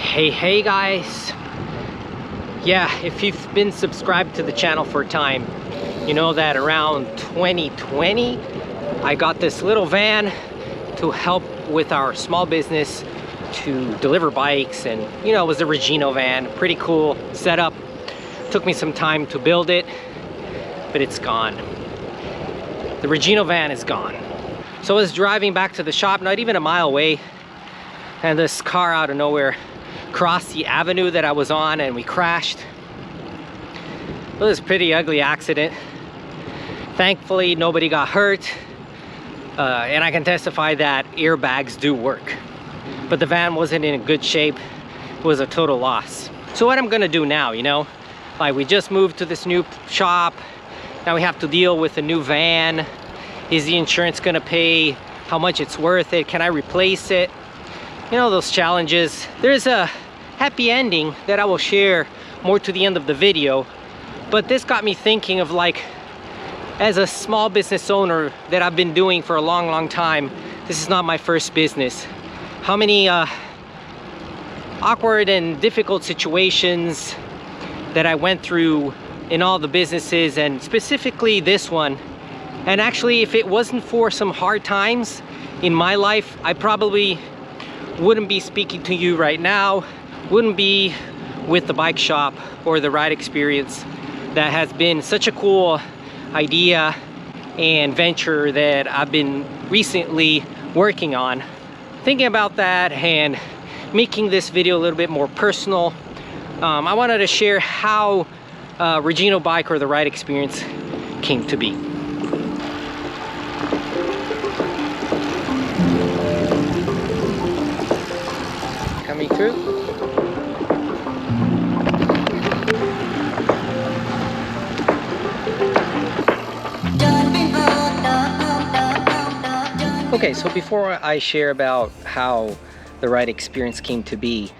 Hey guys. Yeah, if you've been subscribed to the channel for a time, you know that around 2020 I got this little van to help with our small business to deliver bikes, and you know, it was a Regino van, pretty cool setup. Took me some time to build it, but it's gone. The Regino van is gone. So I was driving back to the shop, not even a mile away, and this car out of nowhere crossed the avenue that I was on and we crashed. It was a pretty ugly accident. Thankfully nobody got hurt, and I can testify that airbags do work, but the van wasn't in good shape. It was a total loss. So what I'm gonna do now, you know, like, we just moved to this new shop, now we have to deal with a new van. Is the insurance gonna pay? How much it's worth it? Can I replace it? You know, those challenges. There's a happy ending that I will share more to the end of the video, but this got me thinking of, like, as a small business owner that I've been doing for a long time, this is not my first business. How many awkward and difficult situations that I went through in all the businesses, and specifically this one. And actually, if it wasn't for some hard times in my life, I probably wouldn't be speaking to you right now, wouldn't be with the bike shop or the ride experience. That has been such a cool idea and venture that I've been recently working on. Thinking about that and making this video a little bit more personal, I wanted to share how Regino Bike, or the ride experience, came to be. Coming through. Okay, so before I share about how the ride experience came to be,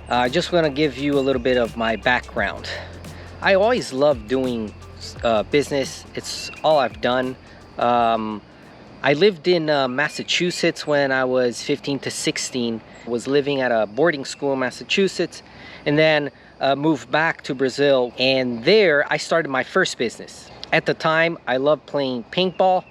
I just want to give you a little bit of my background. I always loved doing business. It's all I've done. I lived in Massachusetts when I was 15 to 16. Was living at a boarding school in Massachusetts, and then moved back to Brazil, and there I started my first business. At the time, I loved playing paintball,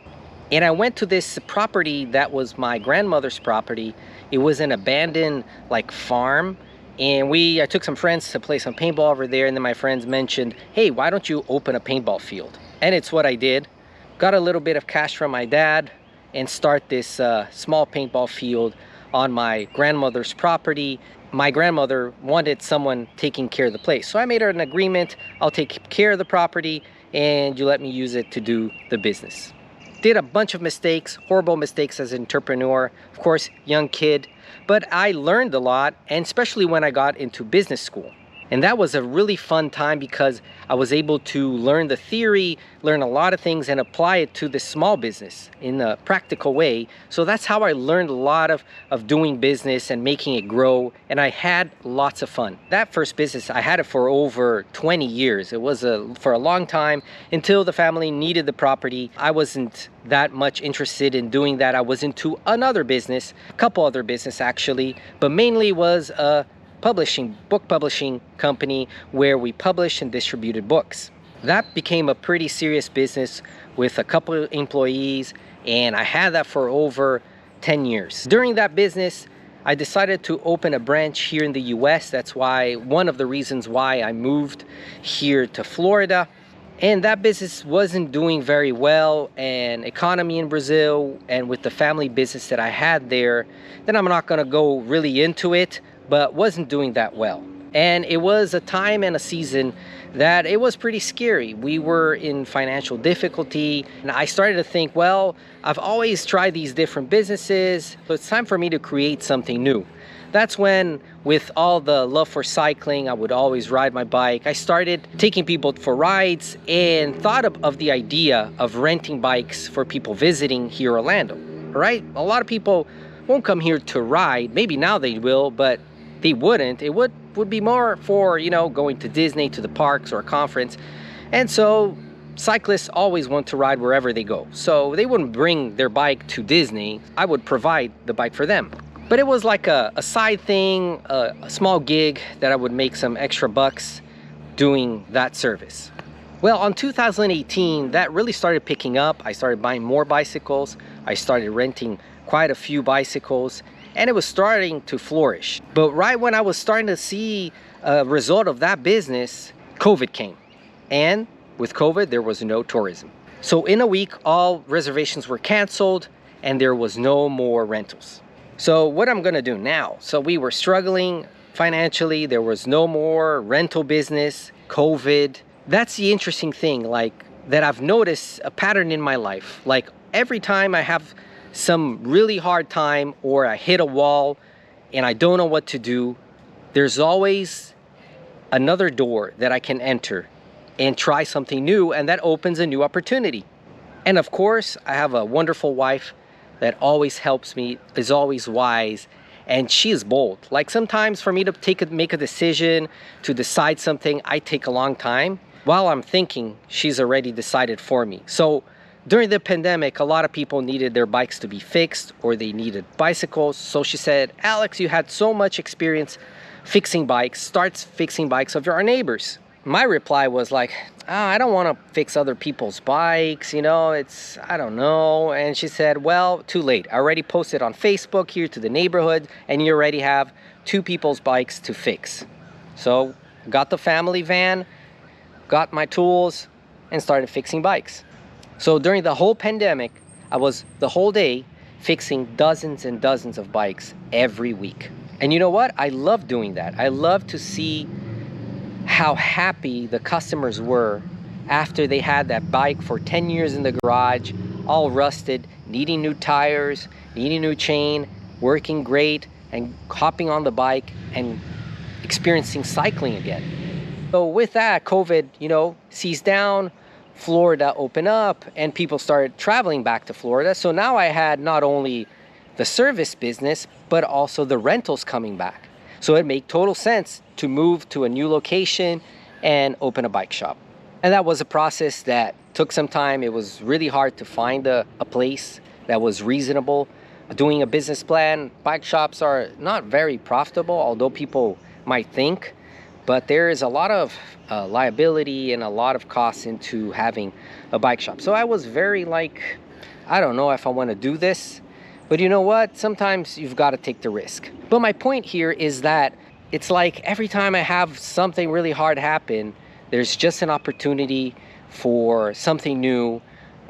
and I went to this property that was my grandmother's property. It was an abandoned, like, farm, and I took some friends to play some paintball over there, and then my friends mentioned, hey, why don't you open a paintball field? And it's what I did. Got a little bit of cash from my dad and start this small paintball field on my grandmother's property. My grandmother wanted someone taking care of the place, so I made her an agreement. I'll take care of the property and you let me use it to do the business. Did a bunch of mistakes, horrible mistakes as an entrepreneur, of course, young kid, but I learned a lot, and especially when I got into business school. And that was a really fun time because I was able to learn the theory, learn a lot of things, and apply it to the small business in a practical way. So that's how I learned a lot of doing business and making it grow, and I had lots of fun. That first business, I had it for over 20 years. It was for a long time, until the family needed the property. I wasn't that much interested in doing that. I was into another business, a couple other business actually, but mainly was a book publishing company where we published and distributed books. That became a pretty serious business with a couple of employees, and I had that for over 10 years. During that business, I decided to open a branch here in the US. That's one of the reasons why I moved here to Florida. And that business wasn't doing very well, and economy in Brazil, and with the family business that I had there, then I'm not gonna go really into it, but wasn't doing that well. And it was a time and a season that it was pretty scary. We were in financial difficulty, and I started to think, well, I've always tried these different businesses, so it's time for me to create something new. That's when, with all the love for cycling, I would always ride my bike. I started taking people for rides and thought of the idea of renting bikes for people visiting here in Orlando, right? A lot of people won't come here to ride. Maybe now they will, but they wouldn't. It would be more for, you know, going to Disney, to the parks, or a conference. And so cyclists always want to ride wherever they go. So they wouldn't bring their bike to Disney. I would provide the bike for them. But it was like a side thing, a small gig that I would make some extra bucks doing that service. Well, on 2018, that really started picking up. I started buying more bicycles. I started renting quite a few bicycles, and it was starting to flourish. But right when I was starting to see a result of that business, COVID came. And with COVID, there was no tourism. So in a week, all reservations were canceled and there was no more rentals. So what I'm gonna do now, so we were struggling financially, there was no more rental business, COVID. That's the interesting thing, like that I've noticed a pattern in my life. Like every time I have some really hard time or I hit a wall and I don't know what to do, there's always another door that I can enter and try something new, and that opens a new opportunity. And of course, I have a wonderful wife that always helps me, is always wise, and she is bold. Like sometimes for me to make a decision, to decide something, I take a long time. While I'm thinking, she's already decided for me. So during the pandemic, a lot of people needed their bikes to be fixed or they needed bicycles. So she said, Alex, you had so much experience fixing bikes, start fixing bikes of our neighbors. My reply was like, I don't want to fix other people's bikes, you know, I don't know. And she said, well, too late. I already posted on Facebook here to the neighborhood and you already have 2 people's bikes to fix. So got the family van, got my tools and started fixing bikes. So during the whole pandemic, I was the whole day fixing dozens and dozens of bikes every week. And you know what? I love doing that. I love to see how happy the customers were after they had that bike for 10 years in the garage, all rusted, needing new tires, needing new chain, working great, and hopping on the bike and experiencing cycling again. So with that, COVID, you know, seized down, Florida opened up, and people started traveling back to Florida. So now I had not only the service business, but also the rentals coming back. So it made total sense to move to a new location and open a bike shop. And that was a process that took some time. It was really hard to find a place that was reasonable. Doing a business plan, bike shops are not very profitable, although people might think, but there is a lot of liability and a lot of costs into having a bike shop. So I was very like, I don't know if I want to do this. But you know what? Sometimes you've got to take the risk. But my point here is that it's like every time I have something really hard happen, there's just an opportunity for something new.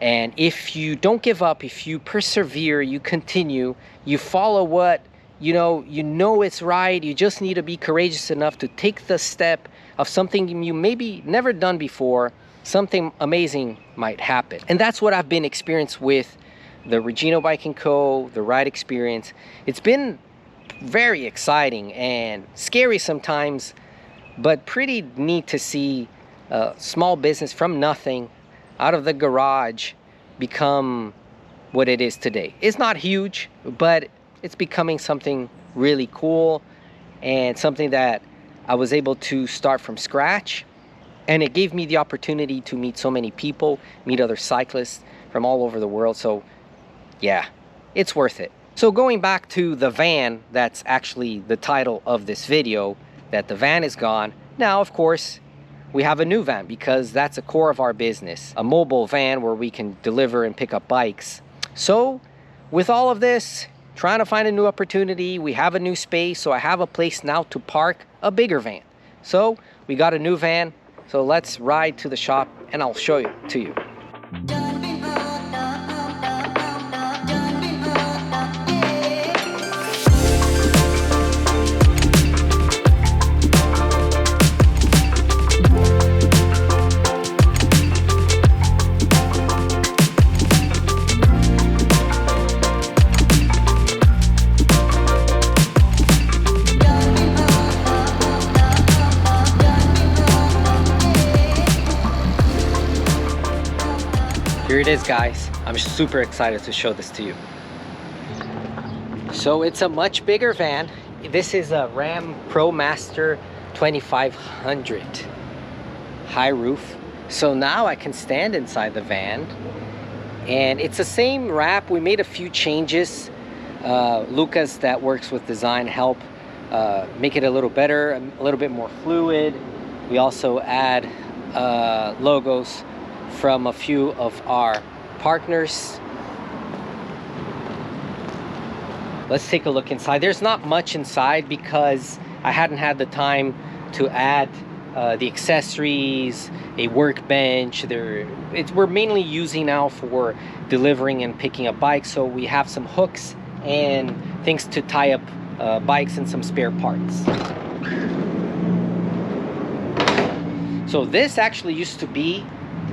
And if you don't give up, if you persevere, you continue, you follow what, you know it's right. You just need to be courageous enough to take the step of something you maybe never done before. Something amazing might happen. And that's what I've been experienced with the Regino Bike & Co., the ride experience. It's been very exciting and scary sometimes, but pretty neat to see a small business from nothing, out of the garage, become what it is today. It's not huge, but it's becoming something really cool and something that I was able to start from scratch. And it gave me the opportunity to meet so many people, meet other cyclists from all over the world. So yeah, it's worth it. So going back to the van, that's actually the title of this video, that the van is gone. Now, of course, we have a new van because that's a core of our business, a mobile van where we can deliver and pick up bikes. So with all of this, trying to find a new opportunity, we have a new space, so I have a place now to park a bigger van. So we got a new van, so let's ride to the shop and I'll show it to you. Here it is, guys. I'm super excited to show this to you. So it's a much bigger van. This is a Ram ProMaster 2500 high roof. So now I can stand inside the van, and it's the same wrap. We made a few changes Lucas that works with design help make it a little better, a little bit more fluid. We also add logos from a few of our partners. Let's take a look inside. There's not much inside because I hadn't had the time to add the accessories, a workbench. We're mainly using now for delivering and picking up bikes, so we have some hooks and things to tie up bikes and some spare parts. So this actually used to be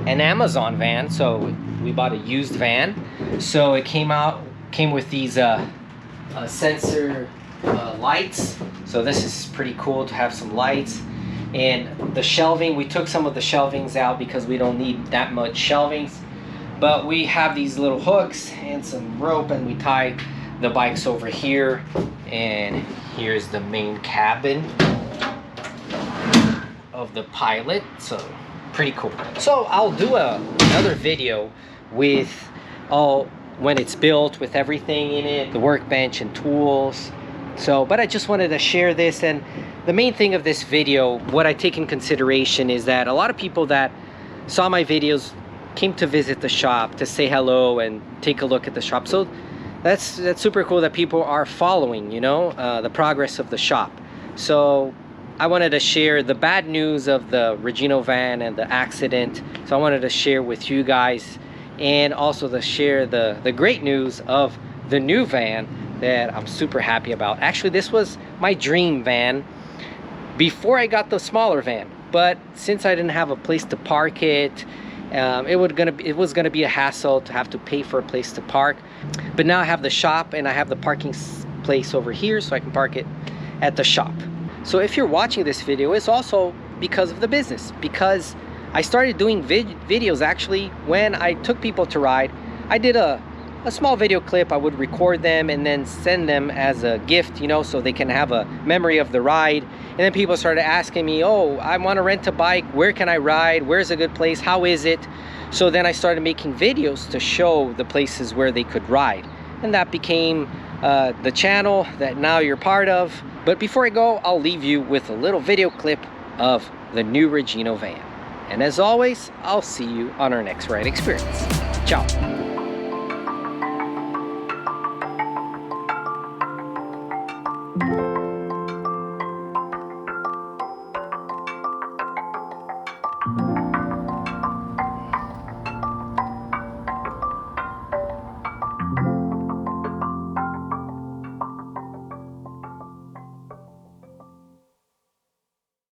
an Amazon van, so we bought a used van. So it came with these sensor lights. So this is pretty cool to have some lights. And the shelving, we took some of the shelvings out because we don't need that much shelvings, but we have these little hooks and some rope, and we tie the bikes over here. And here's the main cabin of the Pilot. So pretty cool. So I'll do another video with when it's built, with everything in it, the workbench and tools. So, but I just wanted to share this. And the main thing of this video, what I take in consideration, is that a lot of people that saw my videos came to visit the shop to say hello and take a look at the shop. So that's super cool that people are following, you know, the progress of the shop. So I wanted to share the bad news of the Regino van and the accident. So I wanted to share with you guys, and also to share the great news of the new van that I'm super happy about. Actually, this was my dream van before I got the smaller van, but since I didn't have a place to park it, it was gonna be a hassle to have to pay for a place to park. But now I have the shop and I have the parking place over here, so I can park it at the shop. So if you're watching this video, it's also because of the business, because I started doing videos actually when I took people to ride. I did a small video clip. I would record them and then send them as a gift, you know, so they can have a memory of the ride. And then people started asking me, oh, I want to rent a bike. Where can I ride? Where's a good place? How is it? So then I started making videos to show the places where they could ride. And that became the channel that now you're part of. But before I go, I'll leave you with a little video clip of the new Regino van. And as always, I'll see you on our next ride experience. Ciao.